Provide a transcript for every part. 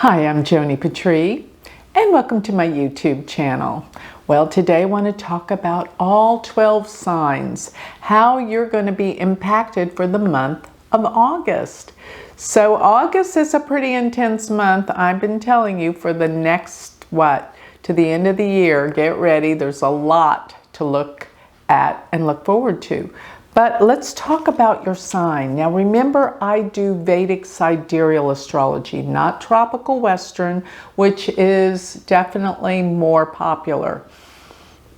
Hi, I'm Joni Patry, and welcome to my YouTube channel. Well, today I want to talk about all 12 signs, how you're going to be impacted for the month of August. So August is a pretty intense month. I've been telling you for the next, to the end of the year, get ready. There's a lot to look at and look forward to. But let's talk about your sign. Now remember, I do Vedic sidereal astrology, not tropical Western, which is definitely more popular.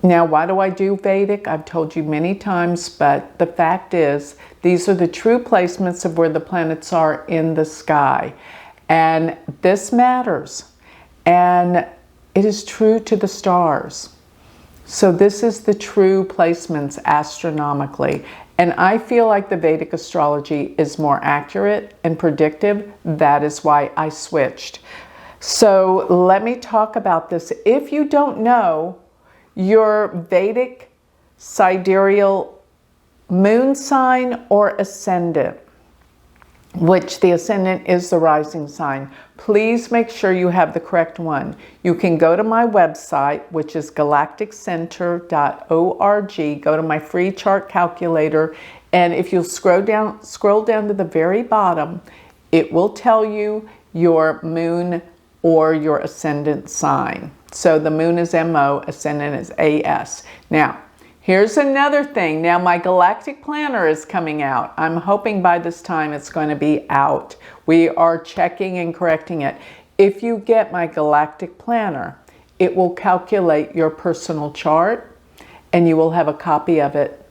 Now, why do I do Vedic? I've told you many times, but the fact is, these are the true placements of where the planets are in the sky. And this matters. And it is true to the stars. So this is the true placements astronomically. And I feel like the Vedic astrology is more accurate and predictive. That is why I switched. So let me talk about this. If you don't know your Vedic sidereal moon sign or ascendant, which the ascendant is the rising sign, please make sure you have the correct one. You can go to my website, which is galacticcenter.org. Go to my free chart calculator, and if you'll scroll down to the very bottom, it will tell you your moon or your ascendant sign. So the moon is MO, ascendant is AS. Now, here's another thing. Now my galactic planner is coming out. I'm hoping by this time it's going to be out. We are checking and correcting it. If you get my galactic planner, it will calculate your personal chart and you will have a copy of it.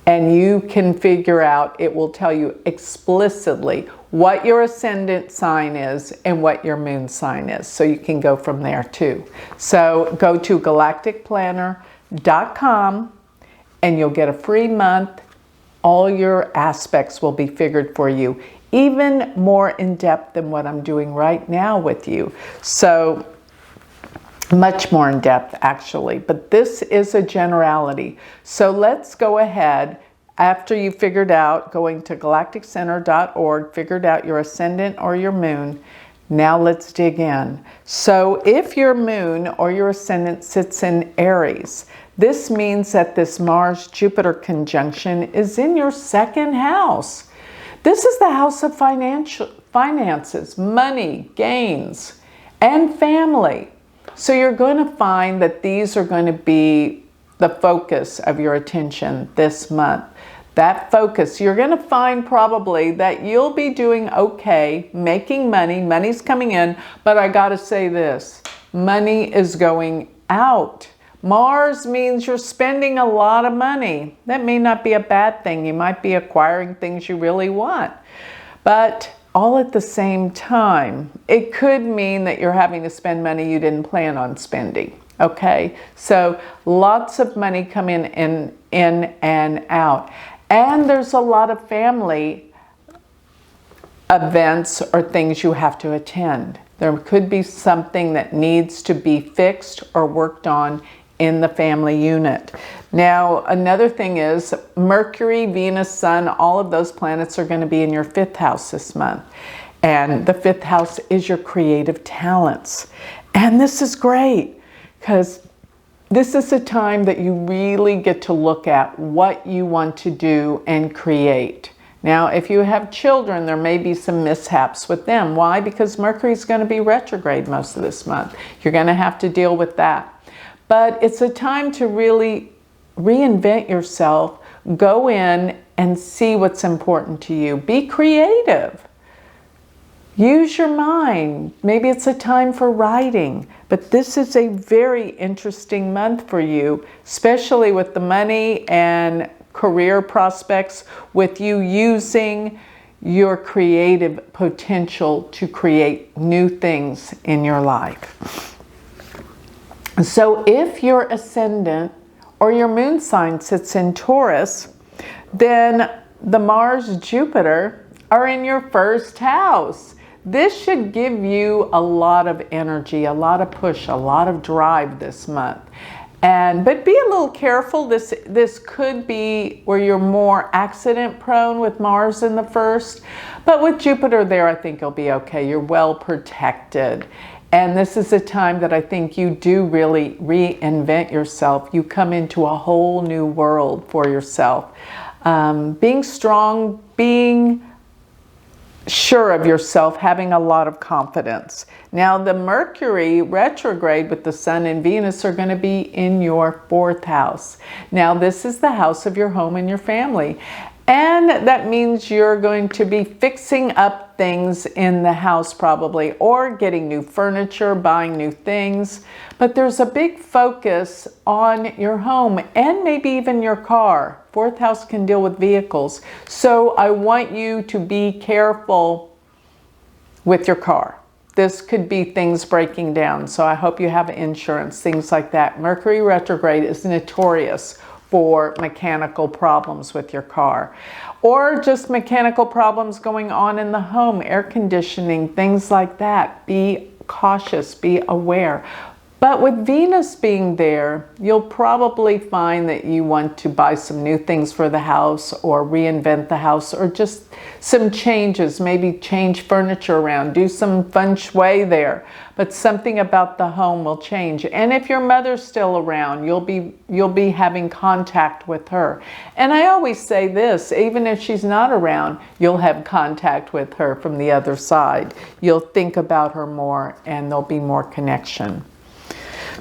And you can figure out, it will tell you explicitly what your ascendant sign is and what your moon sign is. So you can go from there too. So go to galacticplanner.com and you'll get a free month. All your aspects will be figured for you, even more in depth than what I'm doing right now with you. So much more in depth actually, but this is a generality. So let's go ahead, after you figured out, going to galacticcenter.org, figured out your ascendant or your moon. Now let's dig in. So if your moon or your ascendant sits in Aries, this means that this Mars-Jupiter conjunction is in your second house. This is the house of finances, money, gains, and family. So you're going to find that these are going to be the focus of your attention this month. That focus, you're going to find probably that you'll be doing okay, making money, money's coming in, but I got to say this, money is going out. Mars means you're spending a lot of money. That may not be a bad thing. You might be acquiring things you really want, but all at the same time, it could mean that you're having to spend money you didn't plan on spending. Okay, so lots of money coming in and out. And there's a lot of family events or things you have to attend. There could be something that needs to be fixed or worked on in the family unit. Now, another thing is Mercury, Venus, Sun, all of those planets are going to be in your fifth house this month. And the fifth house is your creative talents. And this is great because this is a time that you really get to look at what you want to do and create. Now, if you have children, there may be some mishaps with them. Why? Because Mercury is going to be retrograde most of this month. You're going to have to deal with that. But it's a time to really reinvent yourself, go in and see what's important to you. Be creative. Use your mind. Maybe it's a time for writing, but this is a very interesting month for you, especially with the money and career prospects, with you using your creative potential to create new things in your life. So if your ascendant or your moon sign sits in Taurus, then the Mars-Jupiter are in your first house. This should give you a lot of energy, a lot of push, a lot of drive this month. But be a little careful. This could be where you're more accident prone with Mars in the first, but with Jupiter there, I think you'll be okay. You're well protected. And this is a time that I think you do really reinvent yourself. You come into a whole new world for yourself. Being strong, being sure of yourself, having a lot of confidence. Now the Mercury retrograde with the Sun and Venus are going to be in your 4th house. Now this is the house of your home and your family. And that means you're going to be fixing up things in the house probably, or getting new furniture, buying new things. But there's a big focus on your home and maybe even your car. 4th house can deal with vehicles. So I want you to be careful with your car. This could be things breaking down. So I hope you have insurance, things like that. Mercury retrograde is notorious for mechanical problems with your car, or just mechanical problems going on in the home, air conditioning, things like that. Be cautious, be aware. But with Venus being there, you'll probably find that you want to buy some new things for the house, or reinvent the house, or just some changes, maybe change furniture around, do some feng shui there. But something about the home will change. And if your mother's still around, you'll be having contact with her. And I always say this, even if she's not around, you'll have contact with her from the other side. You'll think about her more, and there'll be more connection.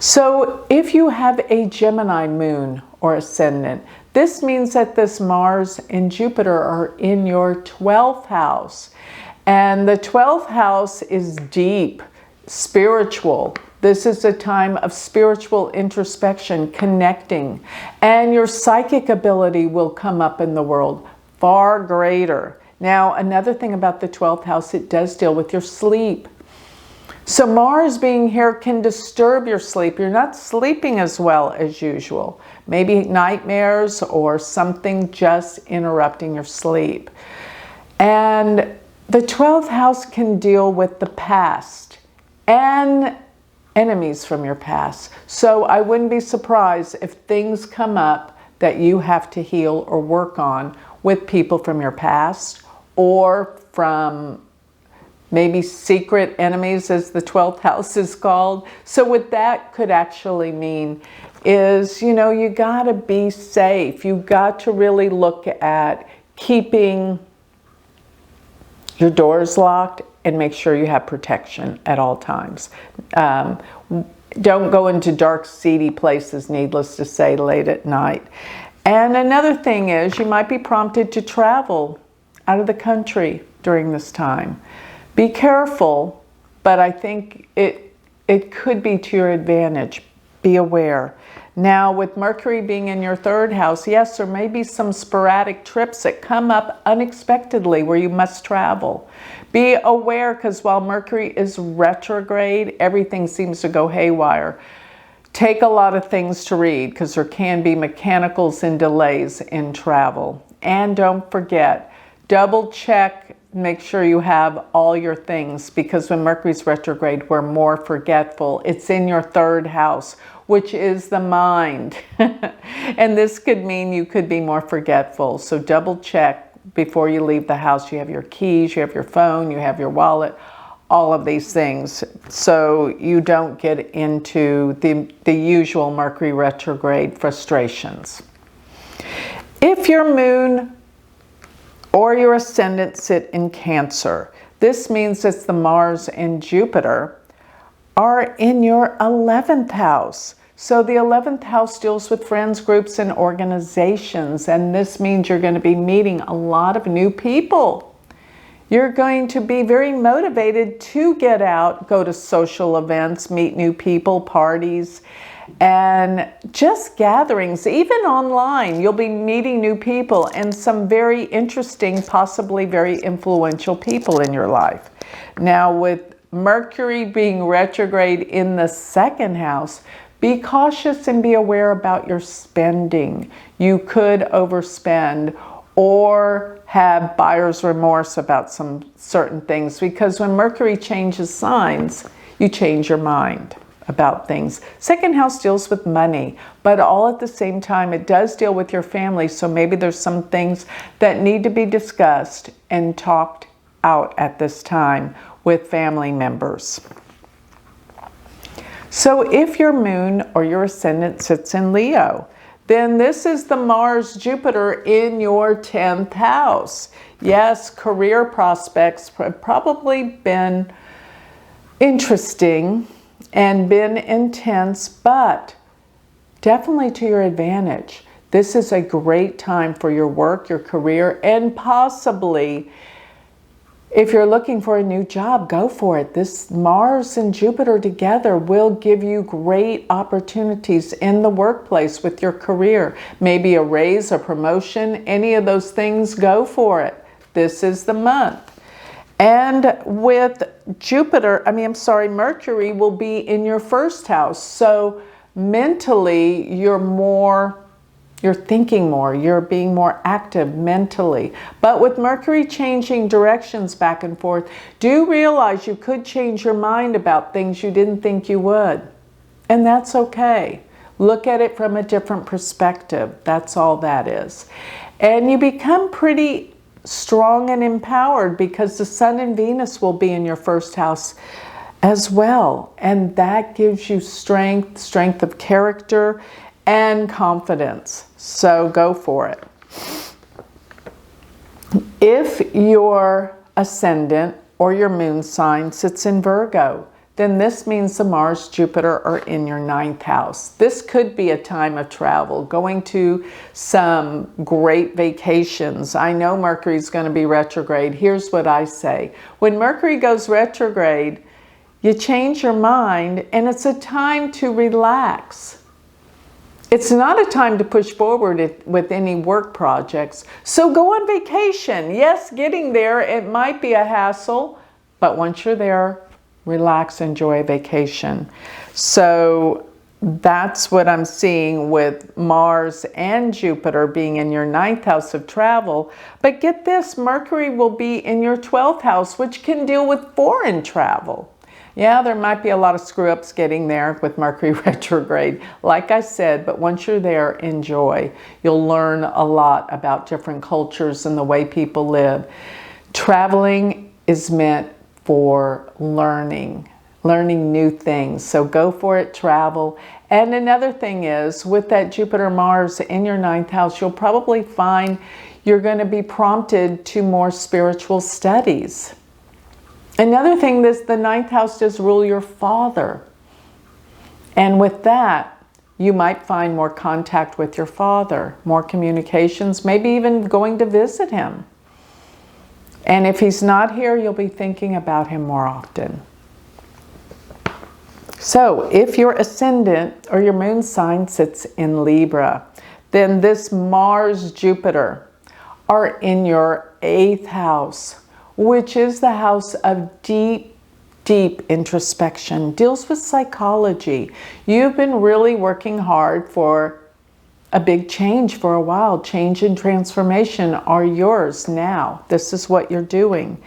So if you have a Gemini moon or ascendant, this means that this Mars and Jupiter are in your 12th house. And the 12th house is deep, spiritual. This is a time of spiritual introspection, connecting. And your psychic ability will come up in the world far greater. Now, another thing about the 12th house, it does deal with your sleep. So Mars being here can disturb your sleep. You're not sleeping as well as usual. Maybe nightmares or something just interrupting your sleep. And the 12th house can deal with the past and enemies from your past. So I wouldn't be surprised if things come up that you have to heal or work on with people from your past, or from maybe secret enemies, as the 12th house is called. So what that could actually mean is, you got to be safe. You got to really look at keeping your doors locked and make sure you have protection at all times. Don't go into dark, seedy places, needless to say, late at night. And another thing is, you might be prompted to travel out of the country during this time. Be careful, but I think it could be to your advantage. Be aware. Now, with Mercury being in your 3rd house, yes, there may be some sporadic trips that come up unexpectedly where you must travel. Be aware, because while Mercury is retrograde, everything seems to go haywire. Take a lot of things to read, because there can be mechanicals and delays in travel. And don't forget, double check, make sure you have all your things, because when Mercury's retrograde, we're more forgetful. It's in your 3rd house, which is the mind. And this could mean you could be more forgetful. So double check before you leave the house. You have your keys, you have your phone, you have your wallet, all of these things, so you don't get into the usual Mercury retrograde frustrations. If your moon or your ascendant sit in Cancer, this means it's the Mars and Jupiter are in your 11th house. So the 11th house deals with friends, groups, and organizations. And this means you're going to be meeting a lot of new people. You're going to be very motivated to get out, go to social events, meet new people, parties, and just gatherings. Even online, you'll be meeting new people and some very interesting, possibly very influential people in your life. Now, with Mercury being retrograde in the 2nd house, be cautious and be aware about your spending. You could overspend or have buyer's remorse about some certain things, because when Mercury changes signs, you change your mind. about things. Second house deals with money, but all at the same time, it does deal with your family. So maybe there's some things that need to be discussed and talked out at this time with family members. So if your moon or your ascendant sits in Leo, then this is the Mars-Jupiter in your 10th house. Yes, career prospects have probably been interesting and been intense, but definitely to your advantage. This is a great time for your work, your career, and possibly if you're looking for a new job, go for it. This Mars and Jupiter together will give you great opportunities in the workplace with your career. Maybe a raise, a promotion, any of those things, go for it. This is the month. And with Mercury will be in your first house. So mentally, you're thinking more, you're being more active mentally. But with Mercury changing directions back and forth, do realize you could change your mind about things you didn't think you would. And that's okay. Look at it from a different perspective. That's all that is. And you become pretty strong and empowered because the Sun and Venus will be in your first house as well. And that gives you strength of character and confidence. So go for it. If your ascendant or your moon sign sits in Virgo, then this means the Mars, Jupiter are in your 9th house. This could be a time of travel, going to some great vacations. I know Mercury is going to be retrograde. Here's what I say. When Mercury goes retrograde, you change your mind and it's a time to relax. It's not a time to push forward with any work projects. So go on vacation. Yes, getting there, it might be a hassle, but once you're there, relax, enjoy a vacation. So that's what I'm seeing with Mars and Jupiter being in your 9th house of travel. But get this, Mercury will be in your 12th house, which can deal with foreign travel. Yeah, there might be a lot of screw-ups getting there with Mercury retrograde, like I said, but once you're there, enjoy. You'll learn a lot about different cultures and the way people live. Traveling is meant for learning new things. So go for it, travel. And another thing is, with that Jupiter-Mars in your 9th house, you'll probably find you're going to be prompted to more spiritual studies. Another thing is the 9th house does rule your father. And with that, you might find more contact with your father, more communications, maybe even going to visit him. And if he's not here, you'll be thinking about him more often. So if your ascendant or your moon sign sits in Libra, then this Mars, Jupiter are in your 8th house, which is the house of deep introspection, deals with psychology. You've been really working hard for a big change for a while. Change and transformation are yours now. This is what you're doing.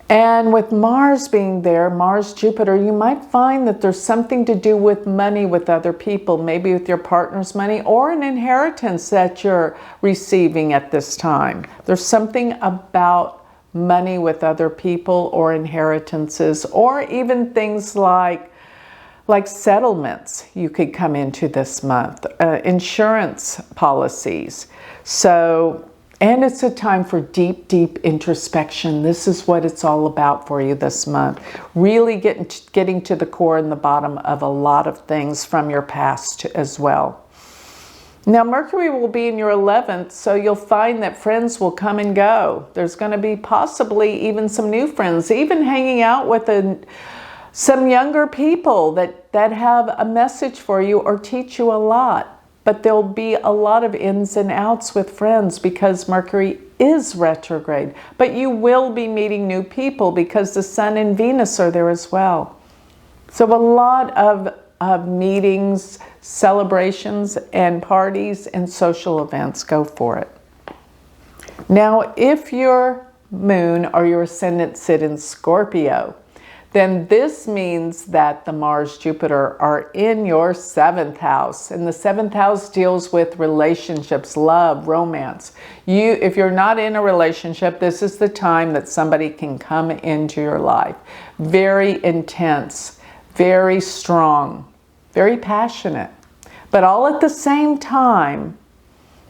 And with Mars being there, Mars, Jupiter, you might find that there's something to do with money with other people, maybe with your partner's money or an inheritance that you're receiving at this time. There's something about money with other people or inheritances, or even things like settlements you could come into this month, insurance policies. So, and it's a time for deep introspection. This is what it's all about for you this month. Really getting to the core and the bottom of a lot of things from your past as well. Now, Mercury will be in your 11th, so you'll find that friends will come and go. There's going to be possibly even some new friends, even hanging out with some younger people that have a message for you or teach you a lot. But there'll be a lot of ins and outs with friends because Mercury is retrograde. But you will be meeting new people because the Sun and Venus are there as well. So a lot of meetings, celebrations, and parties and social events. Go for it. Now, if your moon or your ascendant sit in Scorpio, then this means that the Mars, Jupiter are in your 7th house. And the 7th house deals with relationships, love, romance. If you're not in a relationship, this is the time that somebody can come into your life. Very intense, very strong, very passionate. But all at the same time,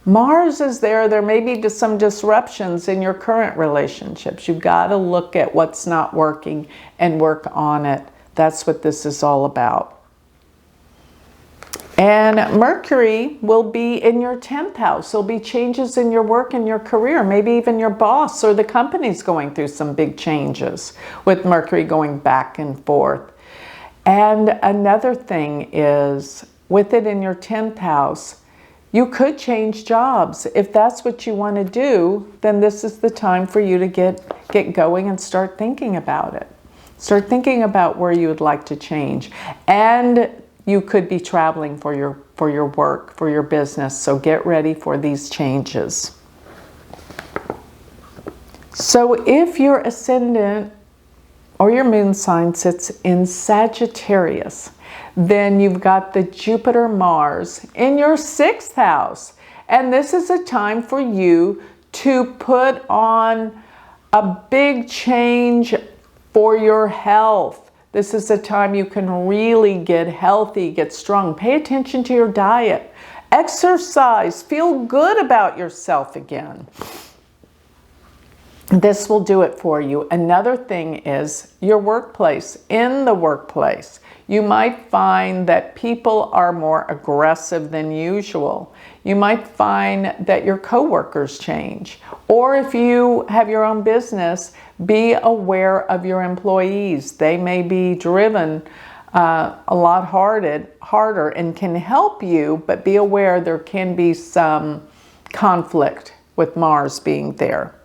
Mars is there. There may be some disruptions in your current relationships. You've got to look at what's not working and work on it. That's what this is all about. And Mercury will be in your 10th house. There'll be changes in your work and your career. Maybe even your boss or the company's going through some big changes with Mercury going back and forth. And another thing is, with it in your 10th house, you could change jobs. If that's what you want to do, then this is the time for you to get going and start thinking about it. Start thinking about where you would like to change. And you could be traveling for your work, for your business. So get ready for these changes. So if your ascendant or your moon sign sits in Sagittarius, then you've got the Jupiter Mars in your 6th house. And this is a time for you to put on a big change for your health. This is a time you can really get healthy, get strong. Pay attention to your diet. Exercise. Feel good about yourself again. This will do it for you. Another thing is your workplace. In the workplace, you might find that people are more aggressive than usual. You might find that your coworkers change. Or if you have your own business, be aware of your employees. They may be driven a lot harder and can help you, but be aware there can be some conflict with Mars being there.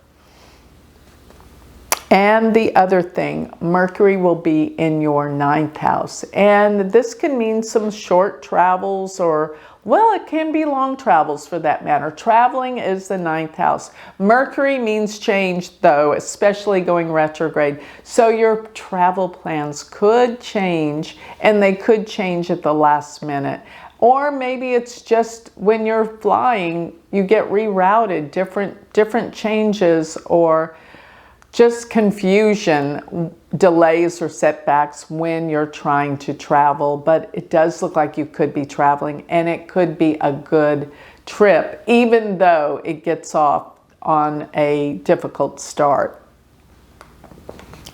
And the other thing, Mercury will be in your 9th house. And this can mean some short travels or, well, it can be long travels for that matter. Traveling is the 9th house. Mercury means change, though, especially going retrograde. So your travel plans could change, and they could change at the last minute. Or maybe it's just when you're flying, you get rerouted, different changes, or just confusion, delays or setbacks when you're trying to travel. But it does look like you could be traveling, and it could be a good trip, even though it gets off on a difficult start.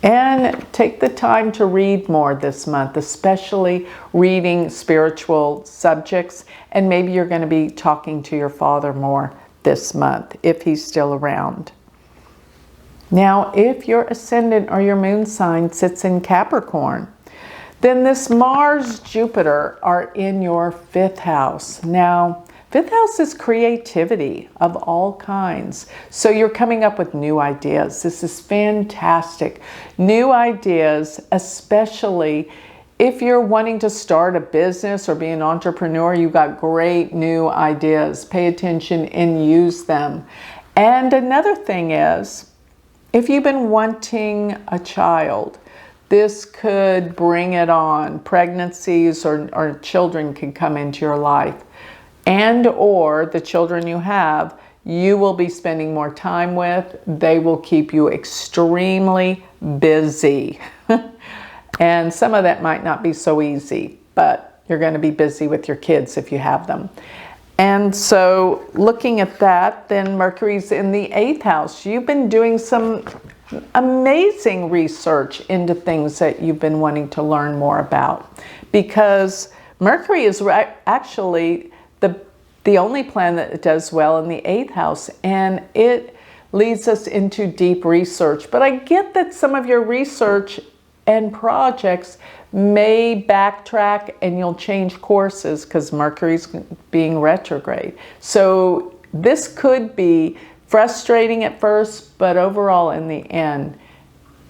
And take the time to read more this month, especially reading spiritual subjects. And maybe you're going to be talking to your father more this month, if he's still around. Now, if your ascendant or your moon sign sits in Capricorn, then this Mars, Jupiter are in your 5th house. Now, 5th house is creativity of all kinds. So you're coming up with new ideas. This is fantastic. New ideas, especially if you're wanting to start a business or be an entrepreneur, you've got great new ideas. Pay attention and use them. And another thing is, if you've been wanting a child, this could bring it on. Pregnancies or children can come into your life. And or the children you have, you will be spending more time with. They will keep you extremely busy. And some of that might not be so easy, but you're going to be busy with your kids if you have them. And so looking at that, then Mercury's in the 8th house. You've been doing some amazing research into things that you've been wanting to learn more about, because Mercury is actually the only planet that does well in the 8th house, and it leads us into deep research. But I get that some of your research and projects may backtrack and you'll change courses because Mercury's being retrograde. So this could be frustrating at first, but overall in the end,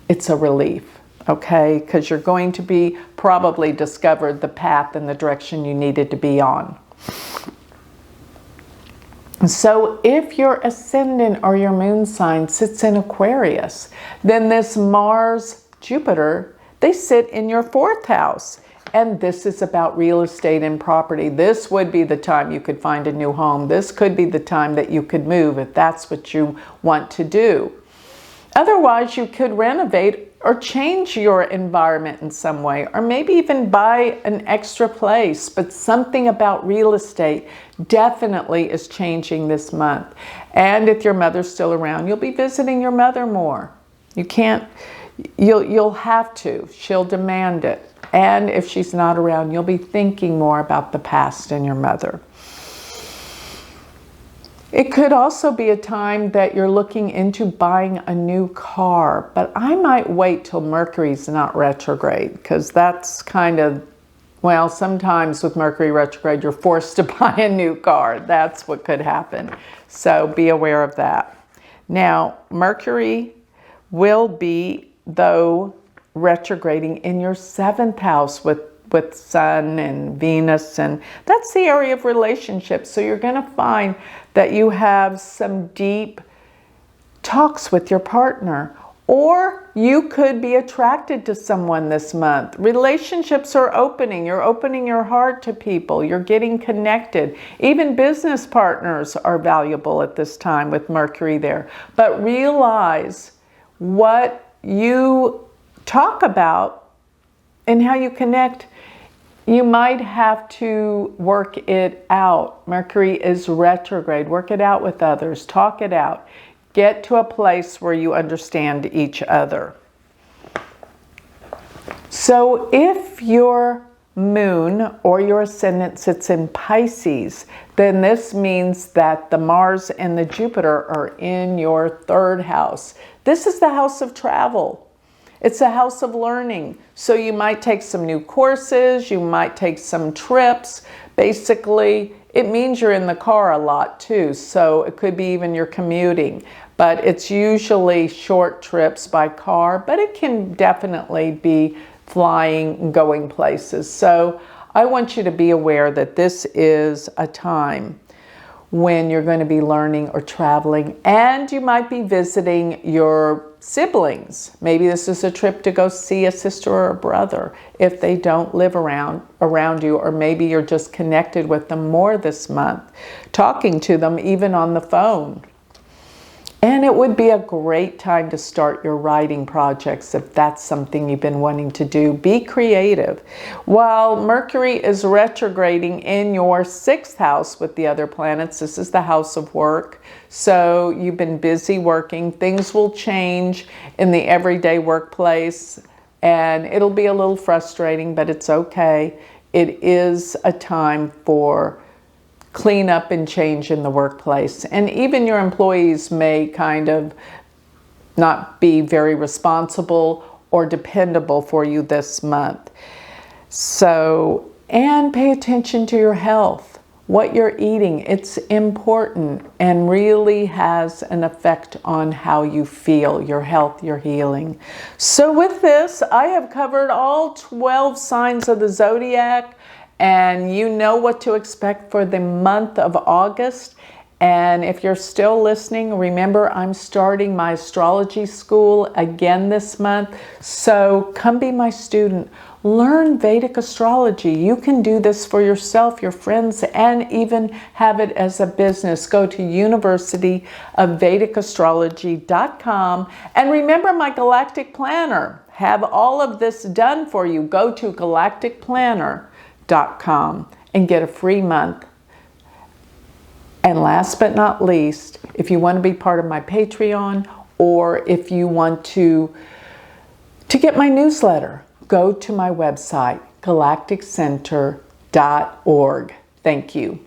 it's a relief, okay? Because you're going to be probably discovered the path and the direction you needed to be on. So if your ascendant or your moon sign sits in Aquarius, then this Mars, Jupiter, they sit in your 4th house. And this is about real estate and property. This would be the time you could find a new home. This could be the time that you could move if that's what you want to do. Otherwise, you could renovate or change your environment in some way, or maybe even buy an extra place. But something about real estate definitely is changing this month. And if your mother's still around, you'll be visiting your mother more. You'll have to. She'll demand it. And if she's not around, you'll be thinking more about the past and your mother. It could also be a time that you're looking into buying a new car, but I might wait till Mercury's not retrograde, because that's kind of, well, sometimes with Mercury retrograde, you're forced to buy a new car. That's what could happen. So be aware of that. Now, Mercury will be, though, retrograding in your 7th house with Sun and Venus, and that's the area of relationships. So you're going to find that you have some deep talks with your partner, or you could be attracted to someone this month. Relationships are opening. You're opening your heart to people. You're getting connected. Even business partners are valuable at this time with Mercury there. But realize what you talk about and how you connect. You might have to work it out. Mercury is retrograde. Work it out with others. Talk it out. Get to a place where you understand each other. So if your moon or your ascendant sits in Pisces, then this means that the Mars and the Jupiter are in your 3rd house. This is the house of travel. It's a house of learning. So you might take some new courses, you might take some trips. Basically, it means you're in the car a lot too. So it could be even you're commuting, but it's usually short trips by car, but it can definitely be flying and going places. So I want you to be aware that this is a time when you're going to be learning or traveling, and you might be visiting your siblings. Maybe this is a trip to go see a sister or a brother if they don't live around you, or maybe you're just connected with them more this month, talking to them even on the phone. And it would be a great time to start your writing projects if that's something you've been wanting to do. Be creative. While Mercury is retrograding in your 6th house with the other planets, this is the house of work. So you've been busy working. Things will change in the everyday workplace, and it'll be a little frustrating, but it's okay. It is a time for clean up and change in the workplace. And even your employees may kind of not be very responsible or dependable for you this month. So, and pay attention to your health, what you're eating. It's important and really has an effect on how you feel, your health, your healing. So with this, I have covered all 12 signs of the zodiac, and you know what to expect for the month of August. And if you're still listening, remember I'm starting my astrology school again this month. So come be my student. Learn Vedic astrology. You can do this for yourself, your friends, and even have it as a business. Go to universityofvedicastrology.com. And remember my galactic planner. Have all of this done for you. Go to galacticplanner.com and get a free month. And last but not least, if you want to be part of my Patreon, or if you want to get my newsletter, go to my website, galacticcenter.org. Thank you.